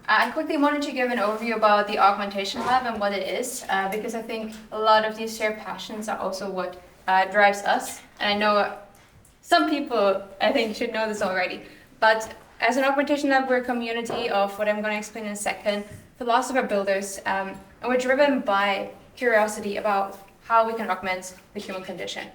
I quickly wanted to give an overview about the Augmentation Lab and what it is, because I think a lot of these shared passions are also what drives us. And I know some people, I think, should know this already. But as an Augmentation Lab, we're a community of what I'm going to explain in a second, philosopher builders, and we're driven by curiosity about how we can augment the human condition.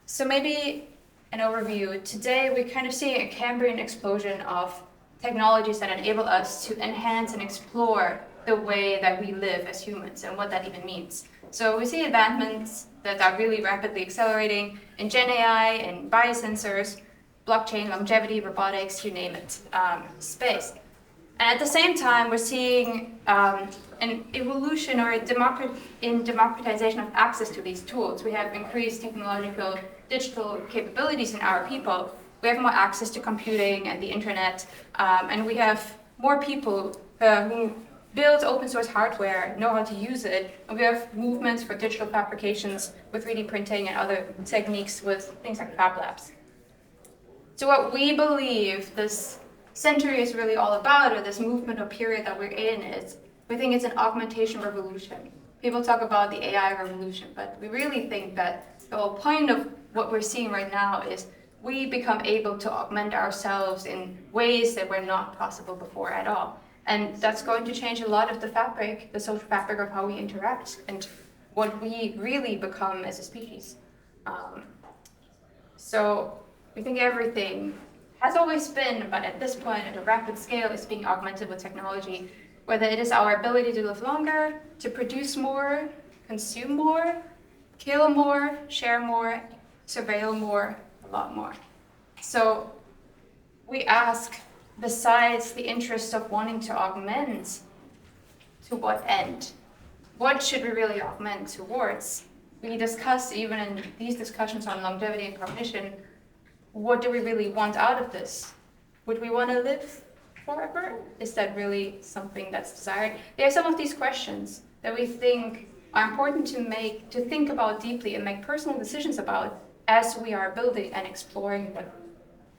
So maybe an overview. Today, we're kind of seeing a Cambrian explosion of technologies that enable us to enhance and explore the way that we live as humans and what that even means. So we see advancements that are really rapidly accelerating in Gen AI and biosensors, blockchain, longevity, robotics, you name it, space. And at the same time, we're seeing an evolution or democratization of access to these tools. We have increased technological, digital capabilities in our people. We have more access to computing and the internet, and we have more people who build open source hardware, know how to use it, and we have movements for digital fabrications with 3D printing and other techniques with things like Fab Labs. So what we believe this century is really all about, or this movement or period that we're in, is we think it's an augmentation revolution. People talk about the AI revolution, but we really think that the whole point of what we're seeing right now is we become able to augment ourselves in ways that were not possible before at all. And that's going to change a lot of the fabric, the social fabric of how we interact and what we really become as a species. So we think everything has always been, but at this point, at a rapid scale, is being augmented with technology, whether it is our ability to live longer, to produce more, consume more, kill more, share more, surveil more, a lot more. So we ask, besides the interest of wanting to augment, to what end? What should we really augment towards? We discuss, even in these discussions on longevity and cognition, what do we really want out of this? Would we want to live forever? Is that really something that's desired? There are some of these questions that we think are important to think about deeply and make personal decisions about as we are building and exploring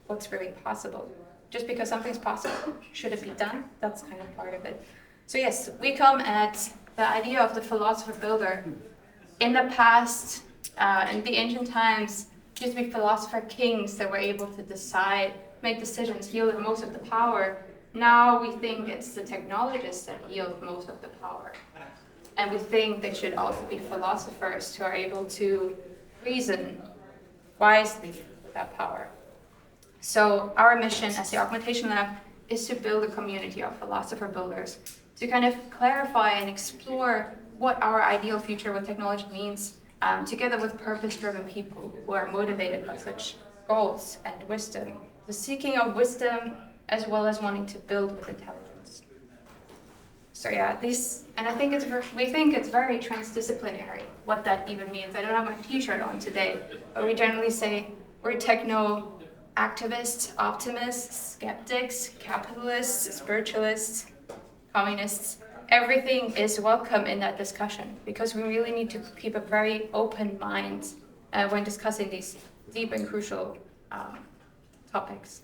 what's really possible. Just because something's possible, should it be done? That's kind of part of it. So yes, we come at the idea of the philosopher builder. In the past, in the ancient times, it used to be philosopher kings that were able to decide, make decisions, wield most of the power. Now we think it's the technologists that yield most of the power. And we think they should also be philosophers who are able to reason wisely with that power. So our mission as the Augmentation Lab is to build a community of philosopher builders to kind of clarify and explore what our ideal future with technology means, together with purpose-driven people who are motivated by such goals and wisdom, the seeking of wisdom as well as wanting to build with intelligence. So yeah, and I think we think it's very transdisciplinary, what that even means. I don't have my t-shirt on today, but we generally say we're techno activists, optimists, skeptics, capitalists, spiritualists, communists. Everything is welcome in that discussion because we really need to keep a very open mind when discussing these deep and crucial topics.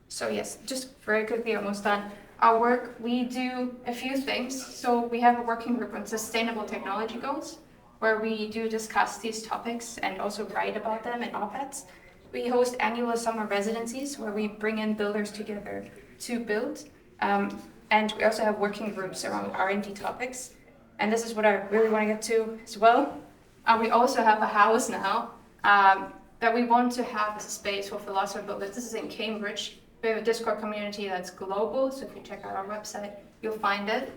So yes, just very quickly, almost done. Our work, we do a few things. So we have a working group on sustainable technology goals, where we do discuss these topics and also write about them in op-eds. We host annual summer residencies where we bring in builders together to build. And we also have working groups around R&D topics. And this is what I really want to get to as well. We also have a house now that we want to have as a space for philosopher builders. This is in Cambridge. We have a Discord community that's global, so if you check out our website, you'll find it.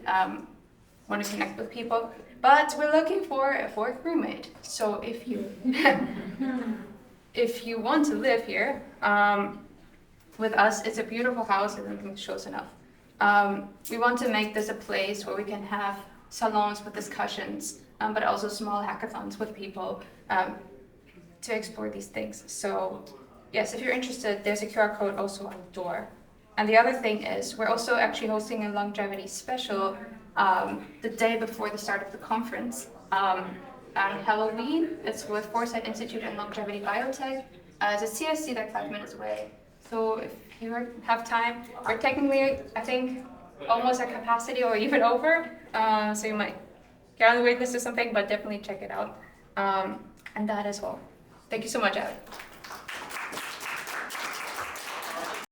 Want to connect with people. But we're looking for a fourth roommate. So if you if you want to live here with us, it's a beautiful house. I don't think it shows enough. We want to make this a place where we can have salons with discussions, but also small hackathons with people to explore these things. So yes, if you're interested, there's a QR code also on the door. And the other thing is, we're also actually hosting a longevity special the day before the start of the conference. On Halloween, it's with Foresight Institute and Longevity Biotech. It's a CSC like 5 minutes away. So if you have time. We're technically, I think, almost at capacity or even over, so you might get on the wait list or something, but definitely check it out. And that is all. Thank you so much, Abby.